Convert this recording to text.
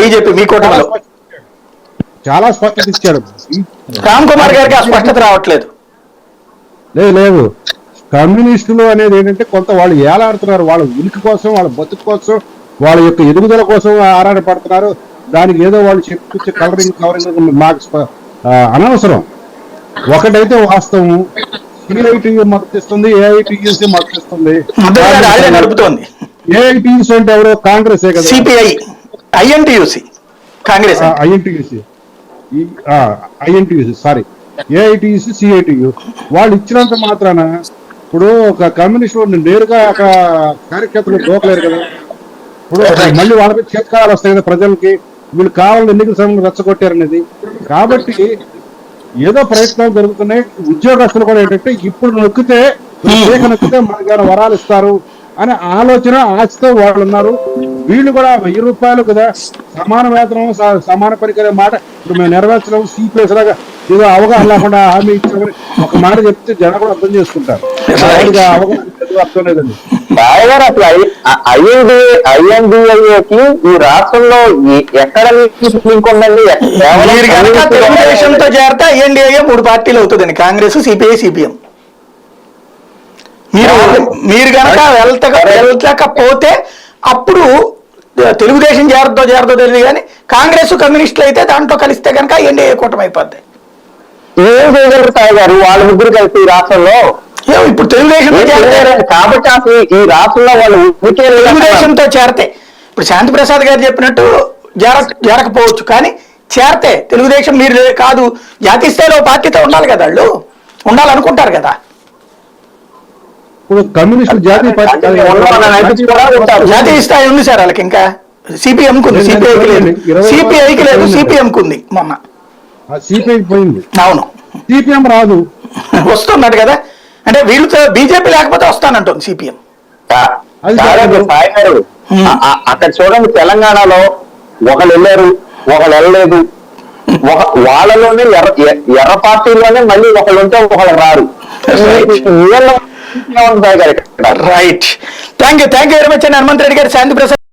BJP మీ కూటమిలో చాలా స్పష్టత ఇచ్చాడు. రామ్ కుమార్ గారికి ఆ స్పష్టత రావట్లేదు. లేదు కమ్యూనిస్టులు అనేది ఏంటంటే కొంత వాళ్ళు ఏలాడుతున్నారు, వాళ్ళ ఉనికి కోసం, వాళ్ళ బతుకు కోసం, వాళ్ళ యొక్క ఎదుగుదల కోసం ఆరాటపడుతున్నారు. దానికి ఏదో వాళ్ళు చెప్పి కవరింగ్ మాకు అనవసరం. ఒకటైతే వాస్తవం, సిఐటి మద్దతిస్తుంది, ఏఐటియుసి మద్దతిస్తుంది. నడుపుతోంది ఏఐటియుసి అంటే ఎవరో కాంగ్రెస్ కదా, CPI, INTUC Congress, INTUC sorry AITUC CITU వాళ్ళు ఇచ్చినంత మాత్రాన ఇప్పుడు ఒక కమ్యూనిస్టులు నేరుగా ఒక కార్యకర్తలు దోకలేరు కదా. ఇప్పుడు మళ్ళీ వాళ్ళపై చేతకాలు వస్తాయి కదా ప్రజలకి, వీళ్ళు కావాలని ఎన్నికల సమయంలో రెచ్చగొట్టారనేది. కాబట్టి ఏదో ప్రయత్నాలు జరుగుతున్నాయి. ఉద్యోగస్తులు కూడా ఏంటంటే ఇప్పుడు నొక్కితే మనకి వరాలు ఇస్తారు అనే ఆలోచన ఆశతో వాళ్ళు ఉన్నారు. వీళ్ళు కూడా 1000 రూపాయలు కదా, సమాన వేతనం సమాన పరికరే మాట ఇప్పుడు మేము నెరవేర్చడం సిపిఎస్ లాగా ఏదో అవగాహన లేకుండా హామీ ఇచ్చామని ఒక మాట చెప్తే జనం కూడా అర్థం చేసుకుంటారు. అవగాహన అర్థం లేదండి. బాగా అసలు ఐఎన్డిఏకి ఈ రాష్ట్రంలో ఎక్కడ ఉందండి? తెలుగుదేశంతో చేరితే ఐఎన్డిఏ 3 పార్టీలు అవుతుందండి, కాంగ్రెస్, సిపిఐ, సిపిఎం. మీరు కనుక వెళ్ళకపోతే అప్పుడు తెలుగుదేశం చేరదో తెలియదు, కానీ కాంగ్రెస్ కమ్యూనిస్టులు అయితే దాంట్లో కలిస్తే కనుక ఎన్డీఏ కూటమి అయిపోద్ది. ఏం చేయగలుగుతాయి గారు వాళ్ళ ముగ్గురు కలిసి ఈ రాష్ట్రంలో? ఇప్పుడు తెలుగుదేశంతో కాబట్టి అసలు ఈ రాష్ట్రంలో వాళ్ళు తెలుగుదేశంతో చేరితే ఇప్పుడు శాంతి ప్రసాద్ గారు చెప్పినట్టు చేరకపోవచ్చు, కానీ చేరితే తెలుగుదేశం మీరు కాదు జాతీయ స్థాయిలో పార్టీతో ఉండాలి కదా, వాళ్ళు ఉండాలనుకుంటారు కదా. కమ్యూనిస్టు జాతీయ స్థాయి ఉంది సార్ వాళ్ళకి, ఇంకా సిపిఎంకి ఉంది, సిపిఐకి లేదు, సిపిఎంకి ఉంది. మొన్న సిపిఐకి పోయింది. అవును, సిపిఎం రాదు, వస్తున్నట్టు కదా. అంటే వీళ్ళతో బీజేపీ లేకపోతే వస్తానంటుంది సిపిఎం. అక్కడ చూడండి, తెలంగాణలో ఒకళ్ళు వెళ్ళారు, ఒకళ్ళు వెళ్ళలేదు. వాళ్ళలోనే ఎర్ర పార్టీలోనే మళ్ళీ ఒకళ్ళు ఉంటే ఒకళ్ళు రారు. Right, thank you very much అండి హనుమంత్ రెడ్డి గారు, శాంతి ప్రసాద్.